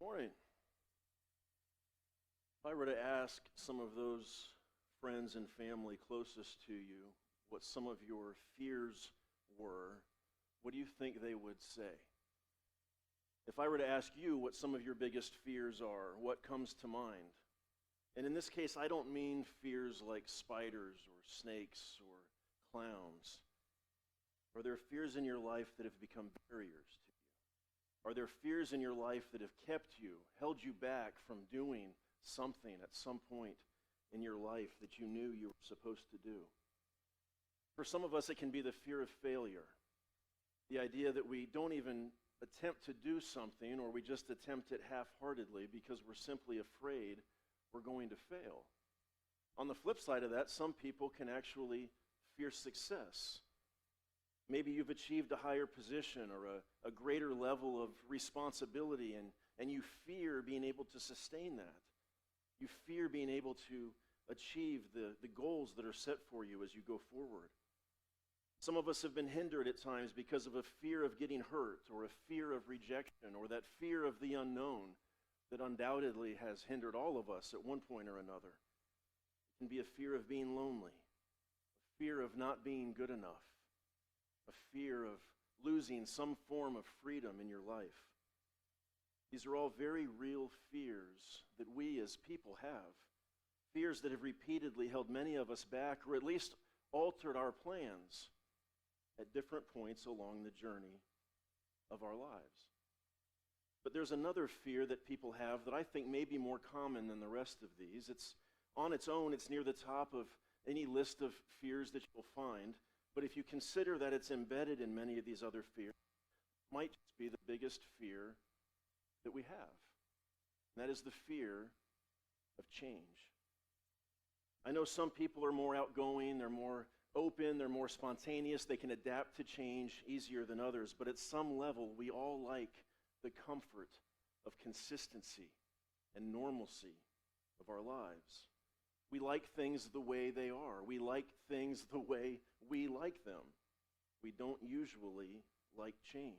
Morning. If I were to ask some of those friends and family closest to you what some of your fears were, what do you think they would say? If I were to ask you what some of your biggest fears are, what comes to mind? And in this case, I don't mean fears like spiders or snakes or clowns. Are there fears in your life that have become barriers to you? Are there fears in your life that have kept you, held you back from doing something at some point in your life that you knew you were supposed to do? For some of us, it can be the fear of failure. The idea that we don't even attempt to do something, or we just attempt it half-heartedly because we're simply afraid we're going to fail. On the flip side of that, some people can actually fear success. Maybe you've achieved a higher position or a greater level of responsibility, and you fear being able to sustain that. You fear being able to achieve the goals that are set for you as you go forward. Some of us have been hindered at times because of a fear of getting hurt, or a fear of rejection, or that fear of the unknown that undoubtedly has hindered all of us at one point or another. It can be a fear of being lonely, a fear of not being good enough, a fear of losing some form of freedom in your life. These are all very real fears that we as people have. Fears that have repeatedly held many of us back, or at least altered our plans at different points along the journey of our lives. But there's another fear that people have that I think may be more common than the rest of these. It's on its own, it's near the top of any list of fears that you'll find. But if you consider that it's embedded in many of these other fears, it might just be the biggest fear that we have. And that is the fear of change. I know some people are more outgoing, they're more open, they're more spontaneous, they can adapt to change easier than others, but at some level, we all like the comfort of consistency and normalcy of our lives. We like things the way they are. We like things the way we like them. We don't usually like change.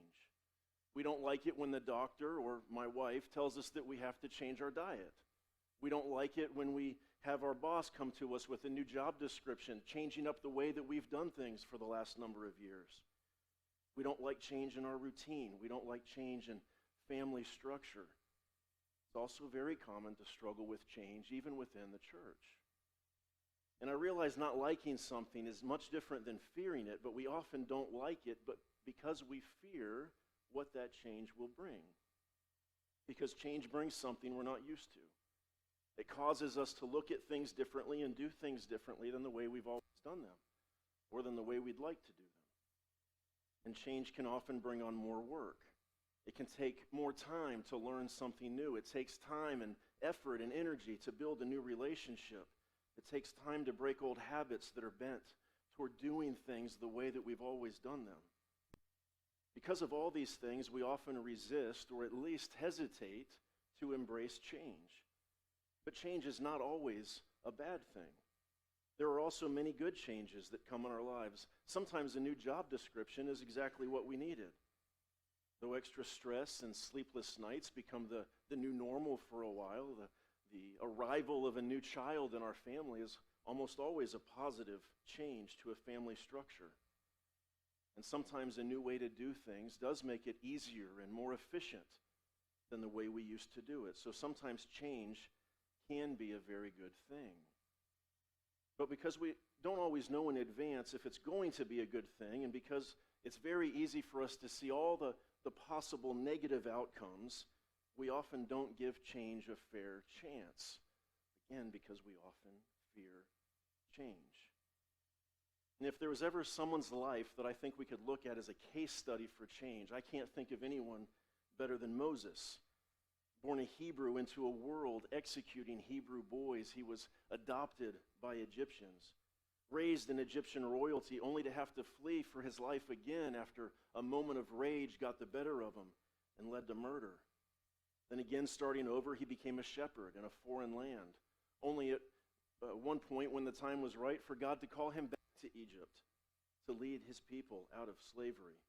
We don't like it when the doctor or my wife tells us that we have to change our diet. We don't like it when we have our boss come to us with a new job description, changing up the way that we've done things for the last number of years. We don't like change in our routine. We don't like change in family structure. It's also very common to struggle with change, even within the church. And I realize not liking something is much different than fearing it, but we often don't like it, but because we fear what that change will bring. Because change brings something we're not used to. It causes us to look at things differently and do things differently than the way we've always done them, or than the way we'd like to do them. And change can often bring on more work. It can take more time to learn something new. It takes time and effort and energy to build a new relationship. It takes time to break old habits that are bent toward doing things the way that we've always done them. Because of all these things, we often resist, or at least hesitate, to embrace change. But change is not always a bad thing. There are also many good changes that come in our lives. Sometimes a new job description is exactly what we needed. Though extra stress and sleepless nights become the new normal for a while, the arrival of a new child in our family is almost always a positive change to a family structure. And sometimes a new way to do things does make it easier and more efficient than the way we used to do it. So sometimes change can be a very good thing. But because we don't always know in advance if it's going to be a good thing, and because it's very easy for us to see all the possible negative outcomes, we often don't give change a fair chance. Again, because we often fear change. And if there was ever someone's life that I think we could look at as a case study for change, I can't think of anyone better than Moses. Born a Hebrew into a world executing Hebrew boys, he was adopted by Egyptians. Raised in Egyptian royalty, only to have to flee for his life again after a moment of rage got the better of him and led to murder. Then again, starting over, he became a shepherd in a foreign land, only at one point when the time was right for God to call him back to Egypt to lead his people out of slavery.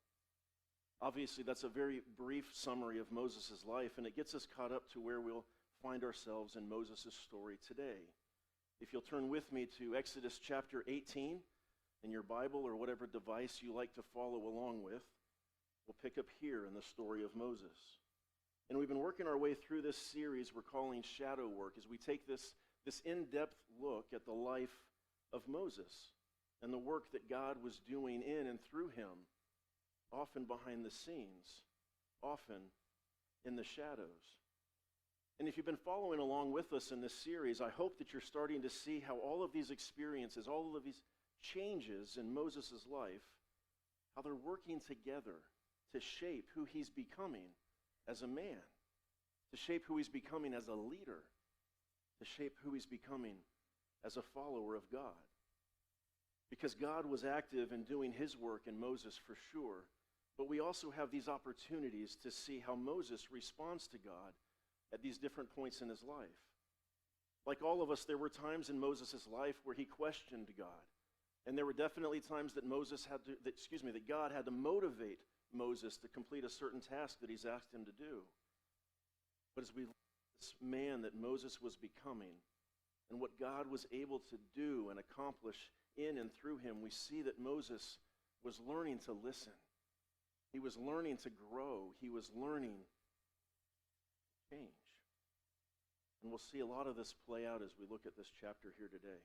Obviously, that's a very brief summary of Moses' life, and it gets us caught up to where we'll find ourselves in Moses' story today. If you'll turn with me to Exodus chapter 18 in your Bible or whatever device you like to follow along with, we'll pick up here in the story of Moses. And we've been working our way through this series we're calling Shadow Work as we take this in-depth look at the life of Moses and the work that God was doing in and through him, often behind the scenes, often in the shadows. And if you've been following along with us in this series, I hope that you're starting to see how all of these experiences, all of these changes in Moses' life, how they're working together to shape who he's becoming as a man, to shape who he's becoming as a leader, to shape who he's becoming as a follower of God. Because God was active in doing his work in Moses for sure, but we also have these opportunities to see how Moses responds to God at these different points in his life. Like all of us, there were times in Moses' life where he questioned God. And there were definitely times that that God had to motivate Moses to complete a certain task that he's asked him to do. But as we look at this man that Moses was becoming and what God was able to do and accomplish in and through him, we see that Moses was learning to listen. He was learning to grow. He was learning to change. And we'll see a lot of this play out as we look at this chapter here today.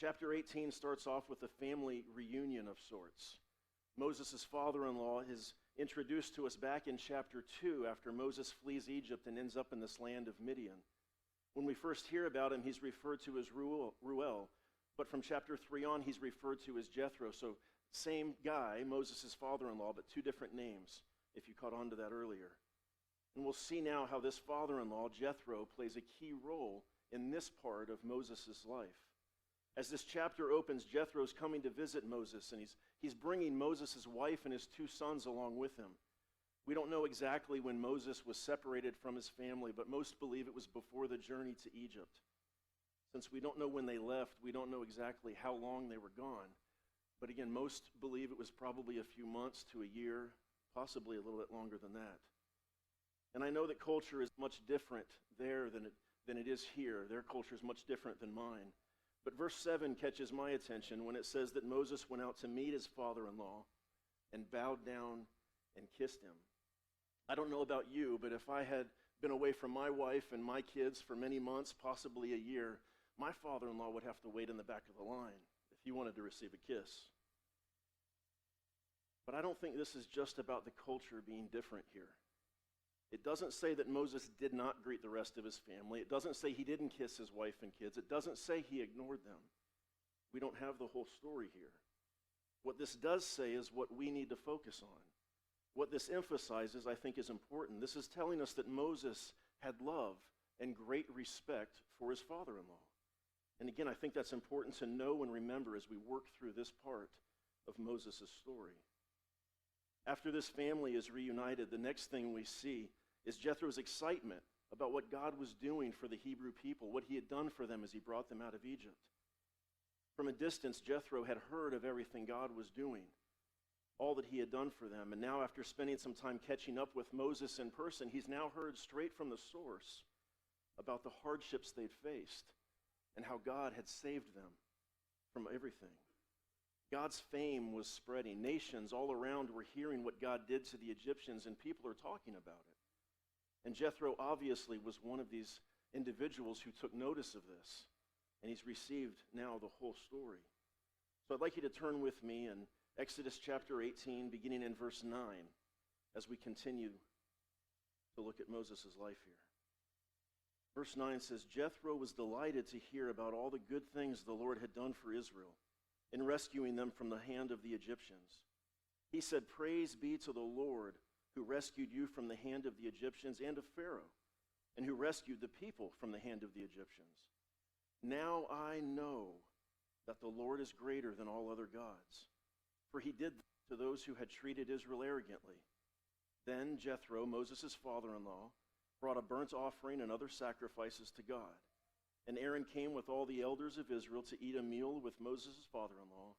Chapter 18 starts off with a family reunion of sorts. Moses' father-in-law is introduced to us back in chapter 2 after Moses flees Egypt and ends up in this land of Midian. When we first hear about him, he's referred to as Reuel, but from chapter 3 on, he's referred to as Jethro. So same guy, Moses' father-in-law, but two different names, if you caught on to that earlier. And we'll see now how this father-in-law, Jethro, plays a key role in this part of Moses' life. As this chapter opens, Jethro's coming to visit Moses, and he's bringing Moses' wife and his two sons along with him. We don't know exactly when Moses was separated from his family, but most believe it was before the journey to Egypt. Since we don't know when they left, we don't know exactly how long they were gone. But again, most believe it was probably a few months to a year, possibly a little bit longer than that. And I know that culture is much different there than it is here. Their culture is much different than mine. But verse 7 catches my attention when it says that Moses went out to meet his father-in-law and bowed down and kissed him. I don't know about you, but if I had been away from my wife and my kids for many months, possibly a year, my father-in-law would have to wait in the back of the line if he wanted to receive a kiss. But I don't think this is just about the culture being different here. It doesn't say that Moses did not greet the rest of his family. It doesn't say he didn't kiss his wife and kids. It doesn't say he ignored them. We don't have the whole story here. What this does say is what we need to focus on. What this emphasizes, I think, is important. This is telling us that Moses had love and great respect for his father-in-law. And again, I think that's important to know and remember as we work through this part of Moses' story. After this family is reunited, the next thing we see is Jethro's excitement about what God was doing for the Hebrew people, what he had done for them as he brought them out of Egypt. From a distance, Jethro had heard of everything God was doing, all that he had done for them. And now after spending some time catching up with Moses in person, he's now heard straight from the source about the hardships they'd faced and how God had saved them from everything. God's fame was spreading. Nations all around were hearing what God did to the Egyptians, and people are talking about it. And Jethro obviously was one of these individuals who took notice of this, and he's received now the whole story. So I'd like you to turn with me in Exodus chapter 18, beginning in verse 9, as we continue to look at Moses' life here. Verse 9 says, Jethro was delighted to hear about all the good things the Lord had done for Israel in rescuing them from the hand of the Egyptians. He said, Praise be to the Lord who rescued you from the hand of the Egyptians and of Pharaoh, and who rescued the people from the hand of the Egyptians. Now I know that the Lord is greater than all other gods, for he did to those who had treated Israel arrogantly. Then Jethro, Moses' father-in-law, brought a burnt offering and other sacrifices to God. And Aaron came with all the elders of Israel to eat a meal with Moses' father-in-law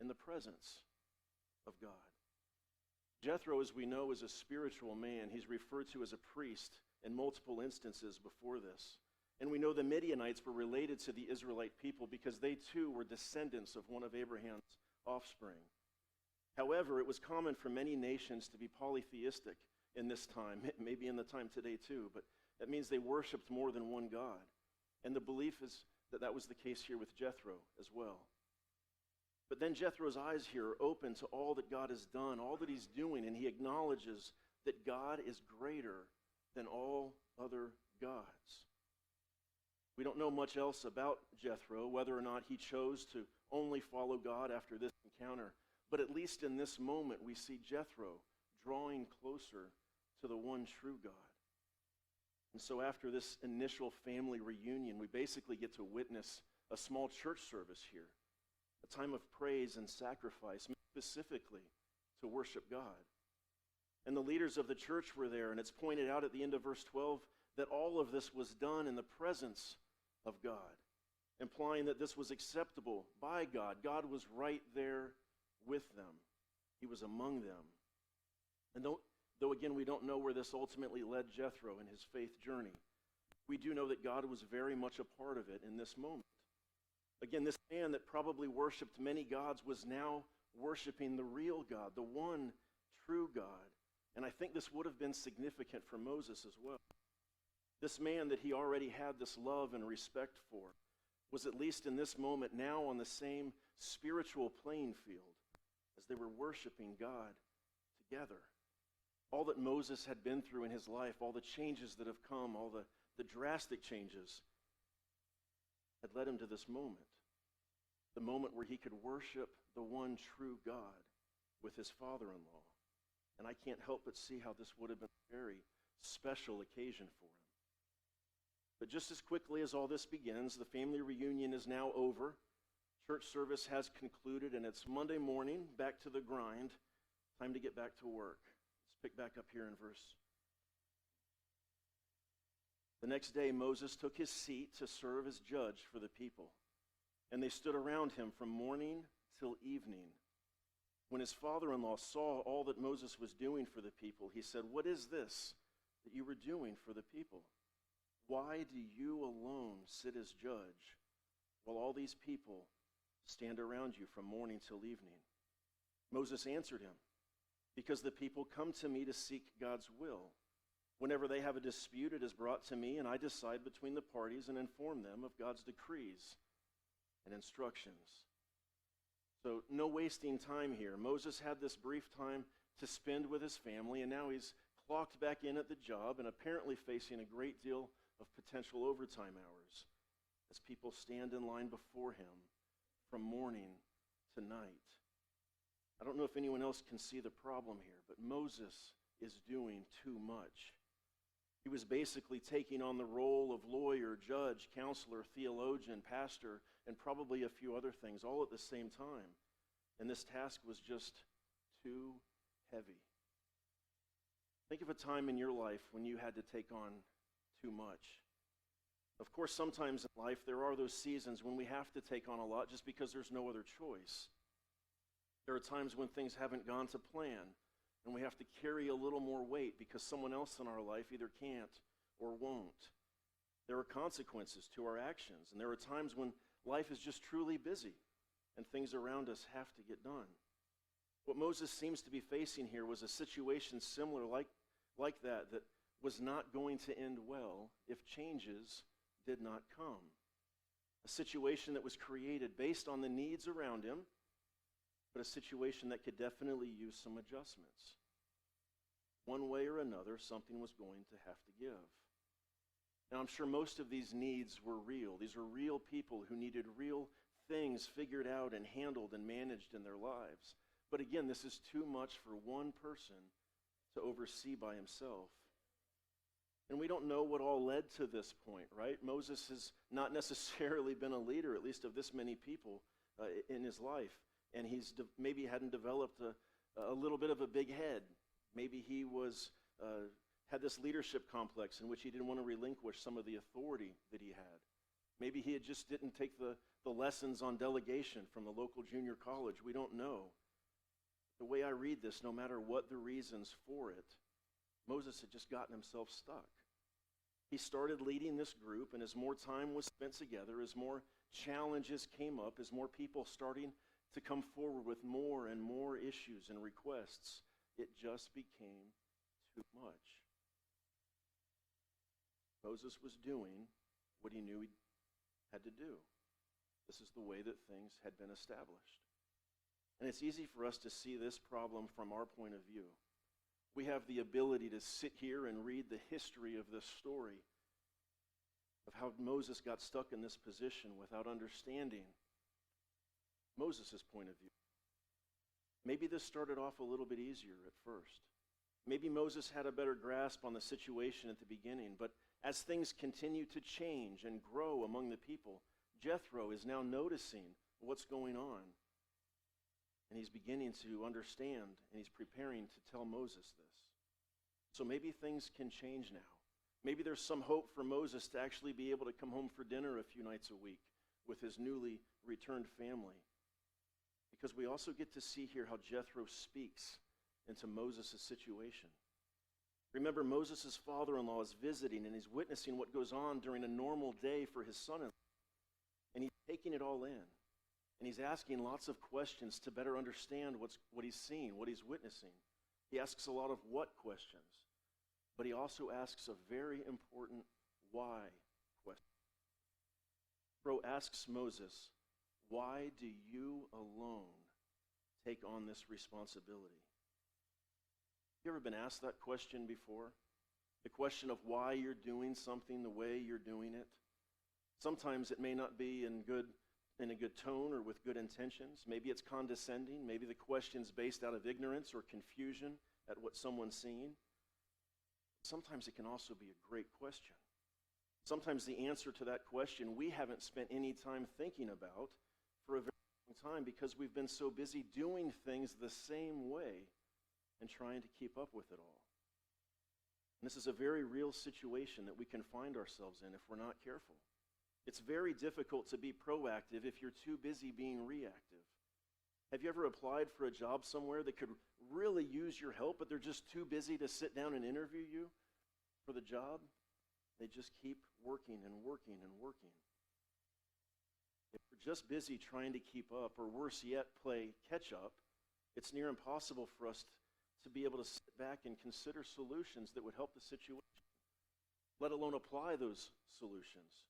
in the presence of God. Jethro, as we know, is a spiritual man. He's referred to as a priest in multiple instances before this. And we know the Midianites were related to the Israelite people because they too were descendants of one of Abraham's offspring. However, it was common for many nations to be polytheistic in this time, maybe in the time today too, but that means they worshiped more than one God. And the belief is that that was the case here with Jethro as well. But then Jethro's eyes here are open to all that God has done, all that he's doing, and he acknowledges that God is greater than all other gods. We don't know much else about Jethro, whether or not he chose to only follow God after this encounter. But at least in this moment, we see Jethro drawing closer to the one true God. And so after this initial family reunion, we basically get to witness a small church service here, a time of praise and sacrifice, specifically to worship God. And the leaders of the church were there, and it's pointed out at the end of verse 12 that all of this was done in the presence of God, implying that this was acceptable by God. God was right there with them. He was among them. And though again we don't know where this ultimately led Jethro in his faith journey, we do know that God was very much a part of it in this moment. Again, this man that probably worshiped many gods was now worshiping the real God, the one true God. And I think this would have been significant for Moses as well. This man that he already had this love and respect for was at least in this moment now on the same spiritual playing field as they were worshiping God together. All that Moses had been through in his life, all the changes that have come, all the drastic changes had led him to this moment. The moment where he could worship the one true God with his father-in-law. And I can't help but see how this would have been a very special occasion for him. But just as quickly as all this begins, the family reunion is now over. Church service has concluded, and it's Monday morning, back to the grind. Time to get back to work. Let's pick back up here in verse. The next day, Moses took his seat to serve as judge for the people, and they stood around him from morning till evening. When his father-in-law saw all that Moses was doing for the people, he said, "What is this that you were doing for the people? Why do you alone sit as judge while all these people stand around you from morning till evening?" Moses answered him, "Because the people come to me to seek God's will. Whenever they have a dispute, it is brought to me, and I decide between the parties and inform them of God's decrees and instructions." So no wasting time here. Moses had this brief time to spend with his family, and now he's clocked back in at the job and apparently facing a great deal of potential overtime hours as people stand in line before him from morning to night. I don't know if anyone else can see the problem here, but Moses is doing too much. He was basically taking on the role of lawyer, judge, counselor, theologian, pastor, and probably a few other things all at the same time. And this task was just too heavy. Think of a time in your life when you had to take on too much. Of course, sometimes in life there are those seasons when we have to take on a lot just because there's no other choice. There are times when things haven't gone to plan, and we have to carry a little more weight because someone else in our life either can't or won't. There are consequences to our actions, and there are times when life is just truly busy and things around us have to get done. What Moses seems to be facing here was a situation similar like that was not going to end well if changes did not come. A situation that was created based on the needs around him, but a situation that could definitely use some adjustments. One way or another, something was going to have to give. Now, I'm sure most of these needs were real. These were real people who needed real things figured out and handled and managed in their lives. But again, this is too much for one person to oversee by himself. And we don't know what all led to this point, right? Moses has not necessarily been a leader, at least of this many people in his life. And he's maybe hadn't developed a little bit of a big head. Maybe he had this leadership complex in which he didn't want to relinquish some of the authority that he had. Maybe he just didn't take the lessons on delegation from the local junior college. We don't know. The way I read this, no matter what the reasons for it, Moses had just gotten himself stuck. He started leading this group, and as more time was spent together, as more challenges came up, as more people starting to come forward with more and more issues and requests, it just became too much. Moses was doing what he knew he had to do. This is the way that things had been established. And it's easy for us to see this problem from our point of view. We have the ability to sit here and read the history of this story of how Moses got stuck in this position without understanding Moses' point of view. Maybe this started off a little bit easier at first. Maybe Moses had a better grasp on the situation at the beginning, but as things continue to change and grow among the people, Jethro is now noticing what's going on. And he's beginning to understand, and he's preparing to tell Moses this. So maybe things can change now. Maybe there's some hope for Moses to actually be able to come home for dinner a few nights a week with his newly returned family. Because we also get to see here how Jethro speaks into Moses' situation. Remember, Moses' father-in-law is visiting, and he's witnessing what goes on during a normal day for his son-in-law. And he's taking it all in. And he's asking lots of questions to better understand what he's seeing, what he's witnessing. He asks a lot of what questions, but he also asks a very important why question. Jethro asks Moses, why do you alone take on this responsibility? You ever been asked that question before? The question of why you're doing something the way you're doing it? Sometimes it may not be in a good tone or with good intentions. Maybe it's condescending. Maybe the question's based out of ignorance or confusion at what someone's seeing. Sometimes it can also be a great question. Sometimes the answer to that question we haven't spent any time thinking about for a very long time because we've been so busy doing things the same way and trying to keep up with it all. And this is a very real situation that we can find ourselves in if we're not careful. It's very difficult to be proactive if you're too busy being reactive. Have you ever applied for a job somewhere that could really use your help, but they're just too busy to sit down and interview you for the job? They just keep working and working and working. If we're just busy trying to keep up, or worse yet, play catch up, it's near impossible for us to be able to sit back and consider solutions that would help the situation, let alone apply those solutions.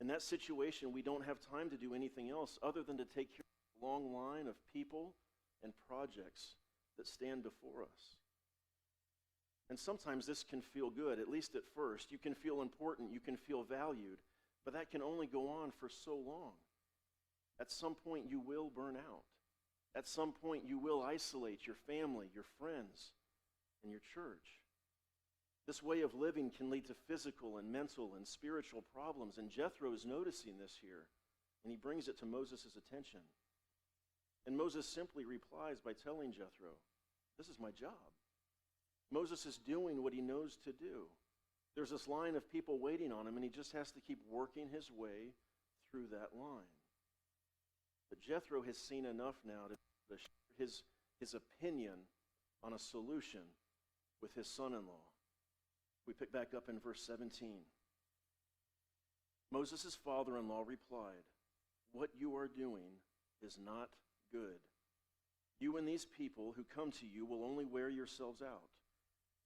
In that situation, we don't have time to do anything else other than to take care of a long line of people and projects that stand before us. And sometimes this can feel good, at least at first. You can feel important, you can feel valued, but that can only go on for so long. At some point, you will burn out. At some point, you will isolate your family, your friends, and your church. This way of living can lead to physical and mental and spiritual problems, and Jethro is noticing this here, and he brings it to Moses' attention. And Moses simply replies by telling Jethro, this is my job. Moses is doing what he knows to do. There's this line of people waiting on him, and he just has to keep working his way through that line. But Jethro has seen enough now to share his opinion on a solution with his son-in-law. We pick back up in verse 17. Moses' father-in-law replied, what you are doing is not good. You and these people who come to you will only wear yourselves out.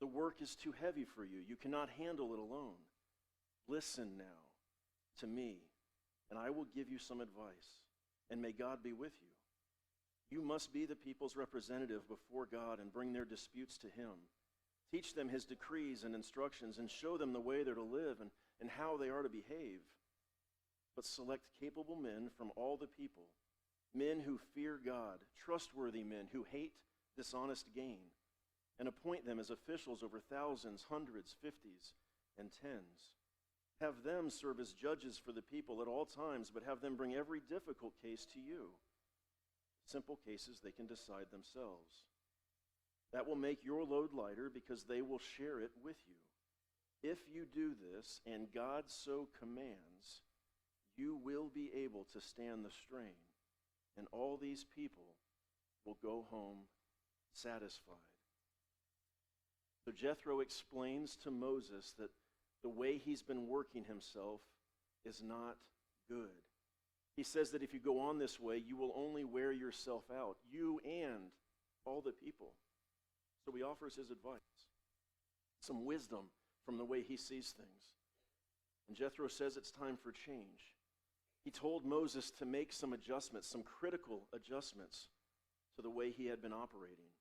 The work is too heavy for you. You cannot handle it alone. Listen now to me, and I will give you some advice, and may God be with you. You must be the people's representative before God and bring their disputes to him. Teach them his decrees and instructions and show them the way they're to live and how they are to behave. But select capable men from all the people, men who fear God, trustworthy men who hate dishonest gain, and appoint them as officials over thousands, hundreds, fifties, and tens. Have them serve as judges for the people at all times, but have them bring every difficult case to you. Simple cases they can decide themselves. That will make your load lighter because they will share it with you. If you do this, and God so commands, you will be able to stand the strain, and all these people will go home satisfied. So Jethro explains to Moses that the way he's been working himself is not good. He says that if you go on this way, you will only wear yourself out, you and all the people. So he offers his advice, some wisdom from the way he sees things. And Jethro says it's time for change. He told Moses to make some adjustments, some critical adjustments to the way he had been operating.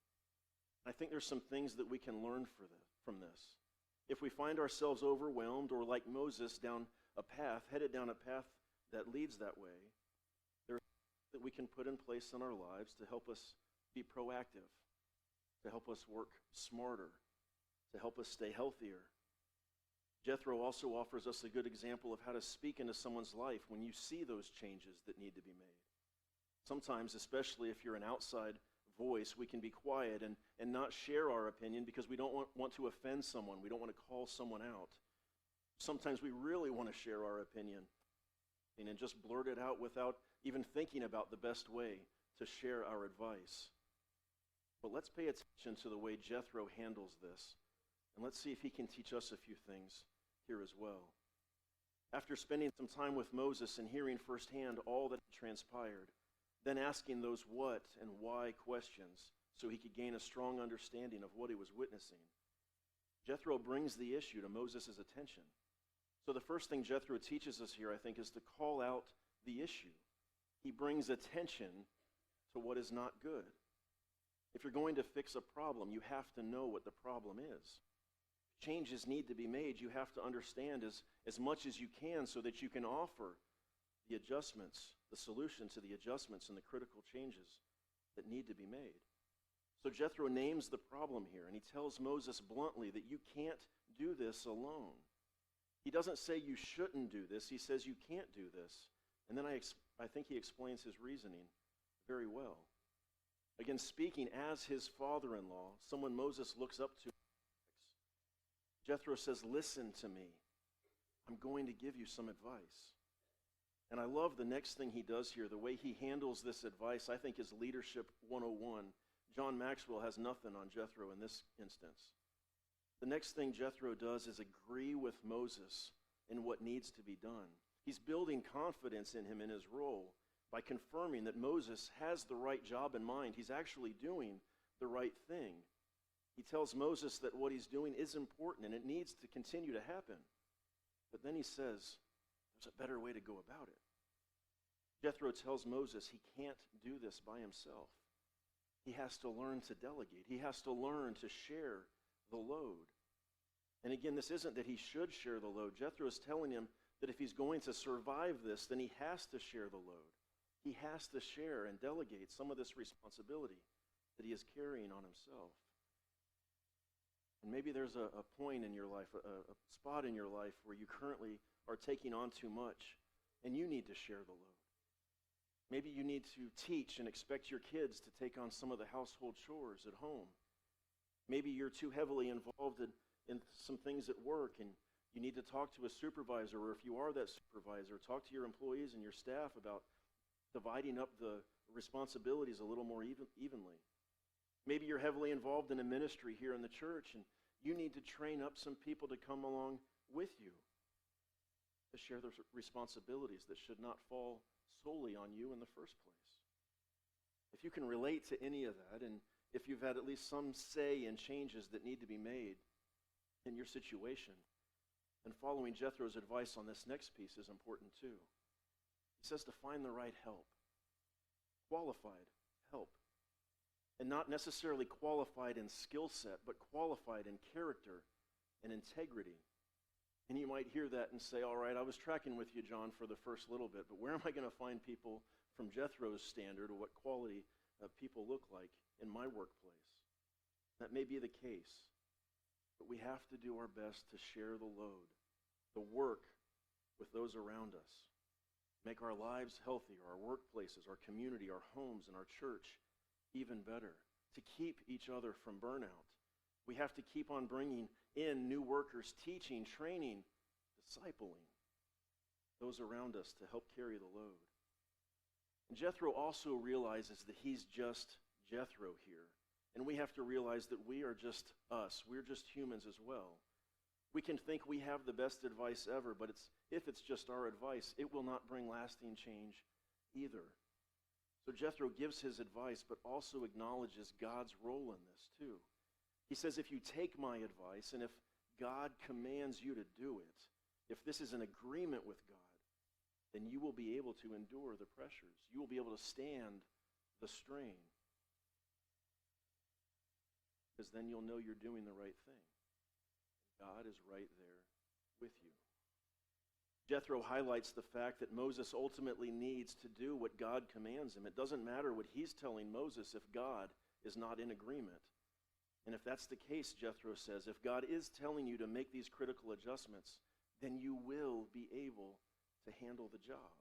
I think there's some things that we can learn from this. If we find ourselves overwhelmed or like Moses headed down a path that leads that way, there are things that we can put in place in our lives to help us be proactive, to help us work smarter, to help us stay healthier. Jethro also offers us a good example of how to speak into someone's life when you see those changes that need to be made. Sometimes, especially if you're an outside voice, we can be quiet and not share our opinion because we don't want to offend someone. We don't want to call someone out. Sometimes we really want to share our opinion and just blurt it out without even thinking about the best way to share our advice. But let's pay attention to the way Jethro handles this, and let's see if he can teach us a few things here as well. After spending some time with Moses and hearing firsthand all that transpired, then asking those what and why questions so he could gain a strong understanding of what he was witnessing, Jethro brings the issue to Moses' attention. So the first thing Jethro teaches us here, I think, is to call out the issue. He brings attention to what is not good. If you're going to fix a problem, you have to know what the problem is. Changes need to be made. You have to understand as much as you can so that you can offer the adjustments, the solution to the adjustments and the critical changes that need to be made. So Jethro names the problem here, and he tells Moses bluntly that you can't do this alone. He doesn't say you shouldn't do this. He says you can't do this. And then I think he explains his reasoning very well. Again, speaking as his father-in-law, someone Moses looks up to, Jethro says, listen to me. I'm going to give you some advice. And I love the next thing he does here, the way he handles this advice, I think, is Leadership 101. John Maxwell has nothing on Jethro in this instance. The next thing Jethro does is agree with Moses in what needs to be done. He's building confidence in him in his role by confirming that Moses has the right job in mind. He's actually doing the right thing. He tells Moses that what he's doing is important and it needs to continue to happen. But then he says, there's a better way to go about it. Jethro tells Moses he can't do this by himself. He has to learn to delegate. He has to learn to share the load. And again, this isn't that he should share the load. Jethro is telling him that if he's going to survive this, then he has to share the load. He has to share and delegate some of this responsibility that he is carrying on himself. And maybe there's a point in your life, a spot in your life where you currently are taking on too much, and you need to share the load. Maybe you need to teach and expect your kids to take on some of the household chores at home. Maybe you're too heavily involved in some things at work, and you need to talk to a supervisor, or if you are that supervisor, talk to your employees and your staff about dividing up the responsibilities a little more evenly. Maybe you're heavily involved in a ministry here in the church, and you need to train up some people to come along with you to share the responsibilities that should not fall solely on you in the first place. If you can relate to any of that, and if you've had at least some say in changes that need to be made in your situation, then following Jethro's advice on this next piece is important too. He says to find the right help, qualified help. And not necessarily qualified in skill set, but qualified in character and integrity. And you might hear that and say, all right, I was tracking with you, John, for the first little bit, but where am I going to find people from Jethro's standard, or what quality people look like in my workplace? That may be the case, but we have to do our best to share the load, the work with those around us. Make our lives healthier, our workplaces, our community, our homes, and our church even better, to keep each other from burnout. We have to keep on bringing in new workers, teaching, training, discipling those around us to help carry the load. And Jethro also realizes that he's just Jethro here. And we have to realize that we are just us. We're just humans as well. We can think we have the best advice ever, but if it's just our advice, it will not bring lasting change either. So Jethro gives his advice, but also acknowledges God's role in this too. He says, if you take my advice, and if God commands you to do it, if this is an agreement with God, then you will be able to endure the pressures. You will be able to stand the strain. Because then you'll know you're doing the right thing. God is right there with you. Jethro highlights the fact that Moses ultimately needs to do what God commands him. It doesn't matter what he's telling Moses if God is not in agreement. And if that's the case, Jethro says, if God is telling you to make these critical adjustments, then you will be able to handle the job.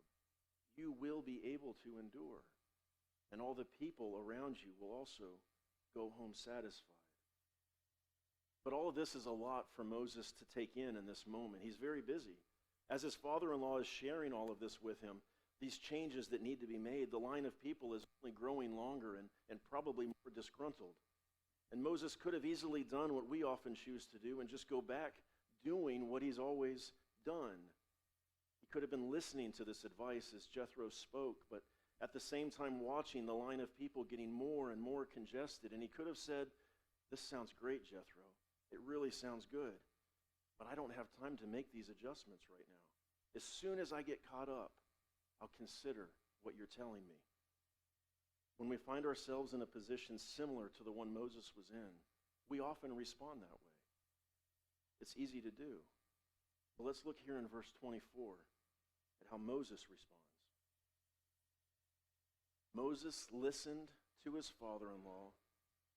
You will be able to endure. And all the people around you will also go home satisfied. But all of this is a lot for Moses to take in this moment. He's very busy. As his father-in-law is sharing all of this with him, these changes that need to be made, the line of people is only growing longer and probably more disgruntled. And Moses could have easily done what we often choose to do and just go back doing what he's always done. He could have been listening to this advice as Jethro spoke, but at the same time watching the line of people getting more and more congested. And he could have said, this sounds great, Jethro. It really sounds good, but I don't have time to make these adjustments right now. As soon as I get caught up, I'll consider what you're telling me. When we find ourselves in a position similar to the one Moses was in, we often respond that way. It's easy to do. But let's look here in verse 24 at how Moses responds. Moses listened to his father-in-law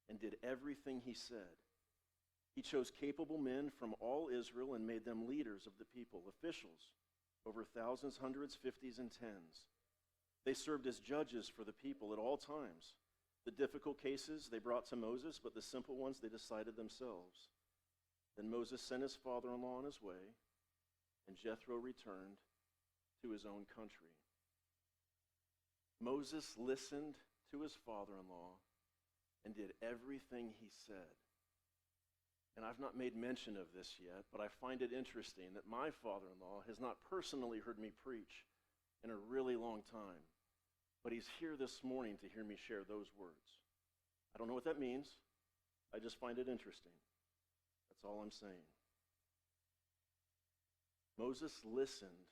and did everything he said. He chose capable men from all Israel and made them leaders of the people, officials, over thousands, hundreds, fifties, and tens. They served as judges for the people at all times. The difficult cases they brought to Moses, but the simple ones they decided themselves. Then Moses sent his father-in-law on his way, and Jethro returned to his own country. Moses listened to his father-in-law and did everything he said. And I've not made mention of this yet, but I find it interesting that my father-in-law has not personally heard me preach in a really long time. But he's here this morning to hear me share those words. I don't know what that means. I just find it interesting. That's all I'm saying. Moses listened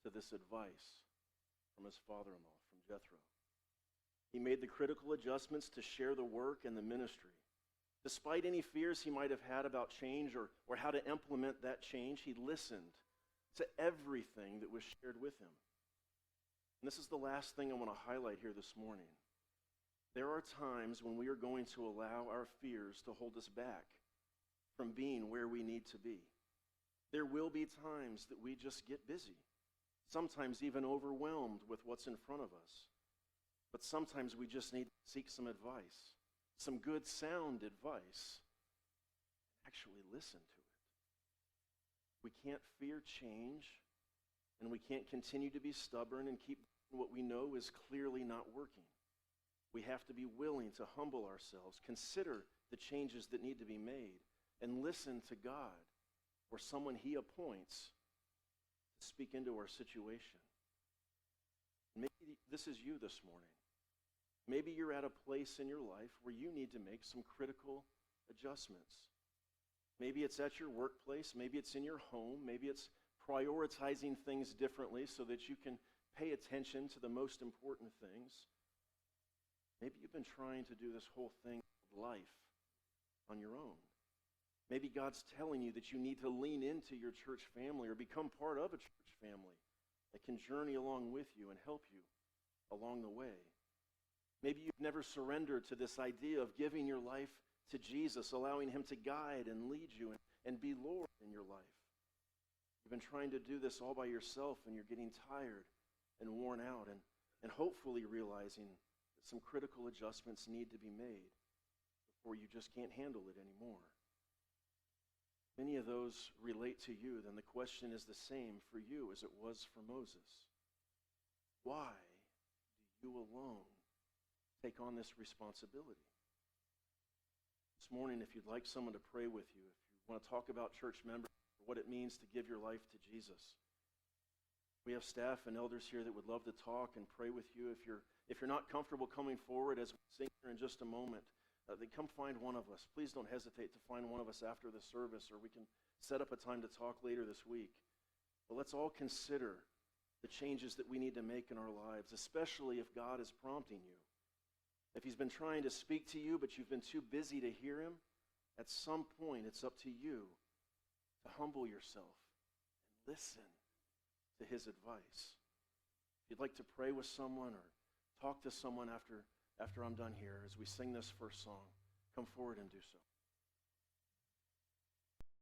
to this advice from his father-in-law, from Jethro. He made the critical adjustments to share the work and the ministry. Despite any fears he might have had about change or how to implement that change, he listened to everything that was shared with him. And this is the last thing I want to highlight here this morning. There are times when we are going to allow our fears to hold us back from being where we need to be. There will be times that we just get busy, sometimes even overwhelmed with what's in front of us. But sometimes we just need to seek some advice. Some good sound advice, actually listen to it. We can't fear change, and we can't continue to be stubborn and keep doing what we know is clearly not working. We have to be willing to humble ourselves, consider the changes that need to be made, and listen to God or someone he appoints to speak into our situation. Maybe this is you this morning. Maybe you're at a place in your life where you need to make some critical adjustments. Maybe it's at your workplace, maybe it's in your home, maybe it's prioritizing things differently so that you can pay attention to the most important things. Maybe you've been trying to do this whole thing of life on your own. Maybe God's telling you that you need to lean into your church family or become part of a church family that can journey along with you and help you along the way. Maybe you've never surrendered to this idea of giving your life to Jesus, allowing him to guide and lead you and be Lord in your life. You've been trying to do this all by yourself and you're getting tired and worn out and hopefully realizing that some critical adjustments need to be made before you just can't handle it anymore. Many of those relate to you, then the question is the same for you as it was for Moses. Why do you alone take on this responsibility. This morning, if you'd like someone to pray with you, if you want to talk about church members, or what it means to give your life to Jesus, we have staff and elders here that would love to talk and pray with you. If you're not comfortable coming forward as we sing here in just a moment, then come find one of us. Please don't hesitate to find one of us after the service, or we can set up a time to talk later this week. But let's all consider the changes that we need to make in our lives, especially if God is prompting you. If he's been trying to speak to you, but you've been too busy to hear him, at some point it's up to you to humble yourself and listen to his advice. If you'd like to pray with someone or talk to someone after I'm done here as we sing this first song, come forward and do so.